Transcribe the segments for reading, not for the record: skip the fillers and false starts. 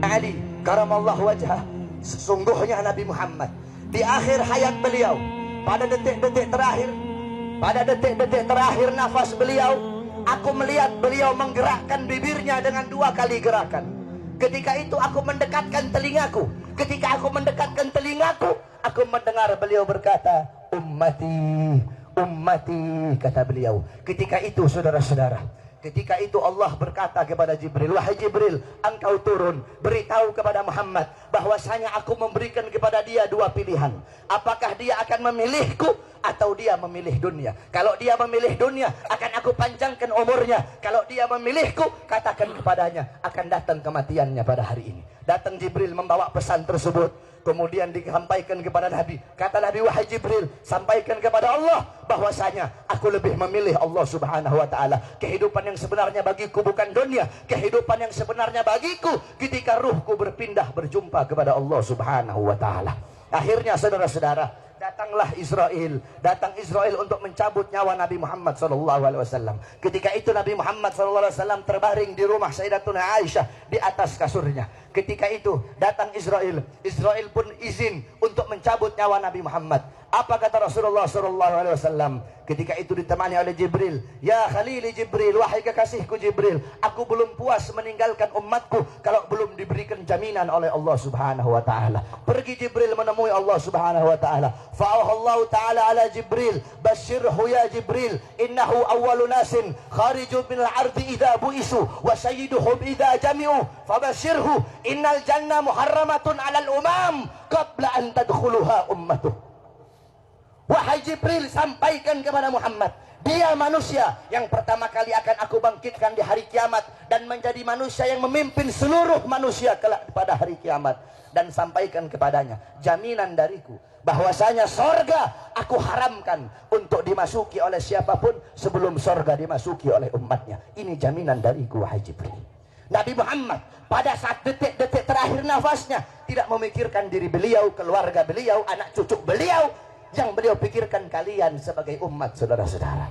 Ali karamallahu wajhah, sesungguhnya Nabi Muhammad di akhir hayat beliau, pada detik-detik terakhir nafas beliau, aku melihat beliau menggerakkan bibirnya dengan 2 kali gerakan. Ketika itu aku mendekatkan telingaku. Ketika aku mendekatkan telingaku, aku mendengar beliau berkata, ummati, ummati, kata beliau. Ketika itu saudara-saudara, ketika itu Allah berkata kepada Jibril, wahai Jibril, engkau turun, beritahu kepada Muhammad bahwasanya aku memberikan kepada dia 2 pilihan. Apakah dia akan memilihku atau dia memilih dunia? Kalau dia memilih dunia, akan aku panjangkan umurnya. Kalau dia memilihku, katakan kepadanya akan datang kematiannya pada hari ini. Datang Jibril membawa pesan tersebut, kemudian disampaikan kepada Nabi. Kata Nabi, wahai Jibril, sampaikan kepada Allah bahwasanya aku lebih memilih Allah subhanahu wa ta'ala. Kehidupan yang sebenarnya bagiku bukan dunia. Kehidupan yang sebenarnya bagiku ketika ruhku berpindah berjumpa kepada Allah subhanahu wa ta'ala. Akhirnya saudara-saudara, datanglah Israel. Datang Israel untuk mencabut nyawa Nabi Muhammad SAW. Ketika itu Nabi Muhammad SAW terbaring di rumah Sayyidatuna Aisyah di atas kasurnya. Ketika itu datang Israel. Israel pun izin untuk mencabut nyawa Nabi Muhammad. Apa kata Rasulullah SAW? Ketika itu ditemani oleh Jibril. Ya Khalili Jibril, wahai kekasihku Jibril, aku belum puas meninggalkan umatku kalau belum diberikan jaminan oleh Allah subhanahu wa ta'ala. Pergi Jibril menemui Allah subhanahu wa ta'ala. Fa'ahallahu ta'ala ala Jibril, basyirhu ya Jibril, innahu awwalu nasin khariju minal ardi idha bu'isu wa sayyiduhum idha jami'u, fabasyirhu innal jannah muharramatun alal umam qabla an tadkhuluha ummatuh. Wahai Jibril, sampaikan kepada Muhammad, dia manusia yang pertama kali akan aku bangkitkan di hari kiamat dan menjadi manusia yang memimpin seluruh manusia kelak pada hari kiamat. Dan sampaikan kepadanya jaminan dariku bahwasanya sorga aku haramkan untuk dimasuki oleh siapapun sebelum sorga dimasuki oleh umatnya. Ini jaminan dariku wahai Jibril. Nabi Muhammad pada saat detik-detik terakhir nafasnya tidak memikirkan diri beliau, keluarga beliau, anak cucu beliau. Yang beliau pikirkan kalian sebagai umat, saudara-saudara.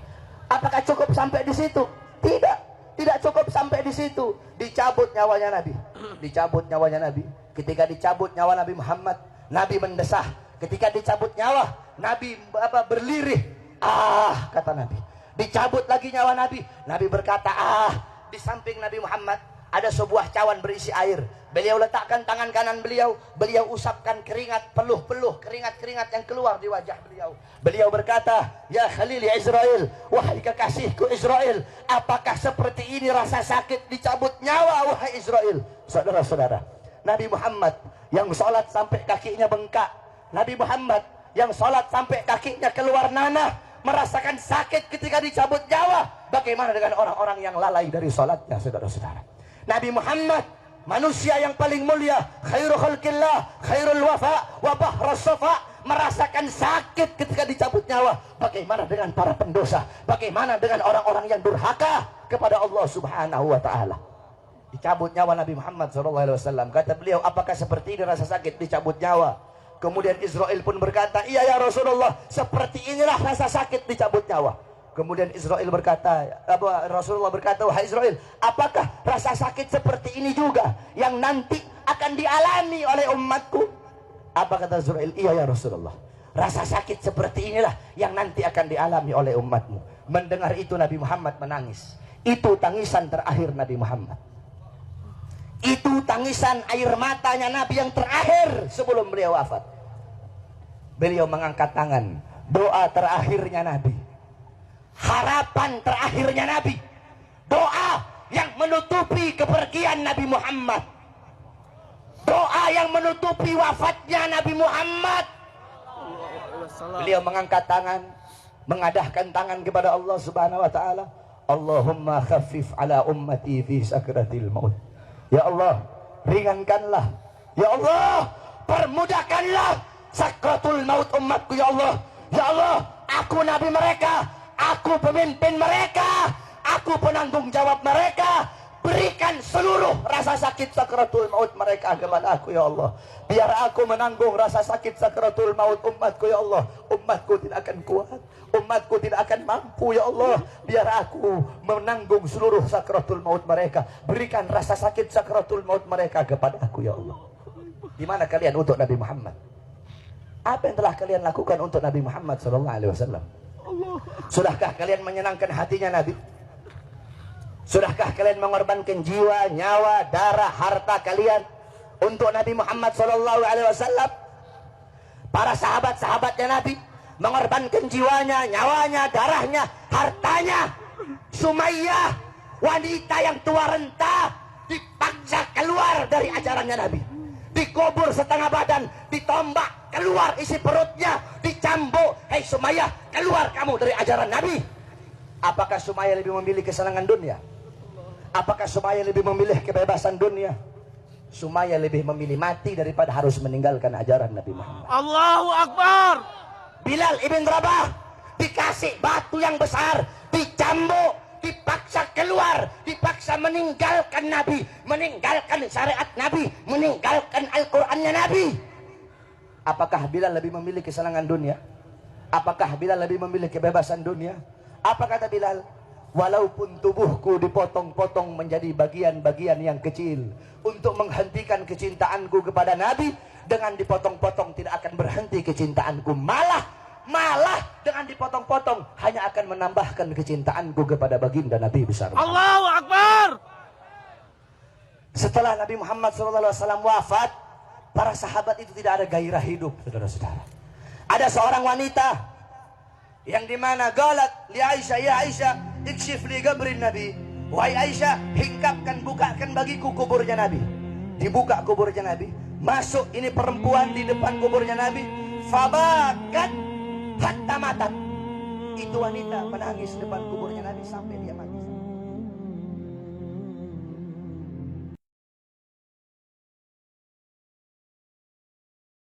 Apakah cukup sampai di situ? Tidak, tidak cukup sampai di situ. Dicabut nyawanya Nabi. Dicabut nyawanya Nabi. Ketika dicabut nyawa Nabi Muhammad, Nabi mendesah. Ketika dicabut nyawa, Nabi berlirih. Ah, kata Nabi. Dicabut lagi nyawa Nabi. Nabi berkata, ah. Di samping Nabi Muhammad ada sebuah cawan berisi air. Beliau letakkan tangan kanan beliau. Beliau usapkan keringat, peluh-peluh, keringat-keringat yang keluar di wajah beliau. Beliau berkata, ya Khalil Israel, wahai kekasihku Israel, apakah seperti ini rasa sakit dicabut nyawa wahai Israel? Saudara-saudara, Nabi Muhammad yang sholat sampai kakinya bengkak, Nabi Muhammad yang sholat sampai kakinya keluar nanah, merasakan sakit ketika dicabut nyawa. Bagaimana dengan orang-orang yang lalai dari sholatnya, saudara-saudara? Nabi Muhammad, manusia yang paling mulia, khairul khalqillah, khairul wafa, wa bahrus safa, merasakan sakit ketika dicabut nyawa. Bagaimana dengan para pendosa? Bagaimana dengan orang-orang yang durhaka kepada Allah subhanahu wa ta'ala? Dicabut nyawa Nabi Muhammad SAW. Kata beliau, apakah seperti ini rasa sakit dicabut nyawa? Kemudian Israel pun berkata, iya ya Rasulullah, seperti inilah rasa sakit dicabut nyawa. Kemudian Israel berkata, Rasulullah berkata, wahai Israel, apakah rasa sakit seperti ini juga yang nanti akan dialami oleh umatku? Apa kata Israel? Iya ya Rasulullah, rasa sakit seperti inilah yang nanti akan dialami oleh umatmu. Mendengar itu Nabi Muhammad menangis. Itu tangisan terakhir Nabi Muhammad. Itu tangisan air matanya Nabi yang terakhir sebelum beliau wafat. Beliau mengangkat tangan, doa terakhirnya Nabi, harapan terakhirnya Nabi, doa yang menutupi kepergian Nabi Muhammad, doa yang menutupi wafatnya Nabi Muhammad. Beliau mengangkat tangan, mengadahkan tangan kepada Allah subhanahu wa ta'ala. Allahumma khaffif ala ummati fi sakratil maut. Ya Allah, ringankanlah. Ya Allah, permudahkanlah sakratul maut umatku. Ya Allah, ya Allah, aku nabi mereka, aku pemimpin mereka, aku penanggung jawab mereka. Berikan seluruh rasa sakit sakratul maut mereka kepada aku ya Allah. Biar aku menanggung rasa sakit sakratul maut umatku ya Allah. Umatku tidak akan kuat, umatku tidak akan mampu ya Allah. Biar aku menanggung seluruh sakratul maut mereka. Berikan rasa sakit sakratul maut mereka kepada aku ya Allah. Di mana kalian untuk Nabi Muhammad? Apa yang telah kalian lakukan untuk Nabi Muhammad SAW? Sudahkah kalian menyenangkan hatinya Nabi? Sudahkah kalian mengorbankan jiwa, nyawa, darah, harta kalian untuk Nabi Muhammad SAW? Para sahabat-sahabatnya Nabi mengorbankan jiwanya, nyawanya, darahnya, hartanya. Sumayyah, wanita yang tua renta, dipaksa keluar dari ajarannya Nabi. Dikubur setengah badan, ditombak, keluar isi perutnya, dicambuk. Hei Sumayyah, keluar kamu dari ajaran Nabi. Apakah Sumayyah lebih memilih kesenangan dunia? Apakah Sumayyah lebih memilih kebebasan dunia? Sumayyah lebih memilih mati daripada harus meninggalkan ajaran Nabi Muhammad. Allahu Akbar. Bilal ibn Rabah dikasih batu yang besar, dicambuk, dipaksa keluar, dipaksa meninggalkan Nabi, meninggalkan syariat Nabi, meninggalkan Al-Qur'annya Nabi. Apakah Bilal lebih memilih kesenangan dunia? Apakah Bilal lebih memilih kebebasan dunia? Apa kata Bilal? Walaupun tubuhku dipotong-potong menjadi bagian-bagian yang kecil untuk menghentikan kecintaanku kepada Nabi, dengan dipotong-potong tidak akan berhenti kecintaanku, malah dengan dipotong-potong hanya akan menambahkan kecintaanku kepada baginda Nabi besar. Allahu Akbar. Setelah Nabi Muhammad SAW wafat, para sahabat itu tidak ada gairah hidup, saudara-saudara. Ada seorang wanita yang dimana galat li Aisyah, ya Aisyah, ikshif li qabrin Nabi. Wahai Aisyah, hingkapkan, bukakan bagiku kuburnya Nabi. Dibuka kuburnya Nabi, masuk ini perempuan di depan kuburnya Nabi. Fabakat hatta matat. Itu wanita menangis depan kuburnya Nabi sampai dia mati.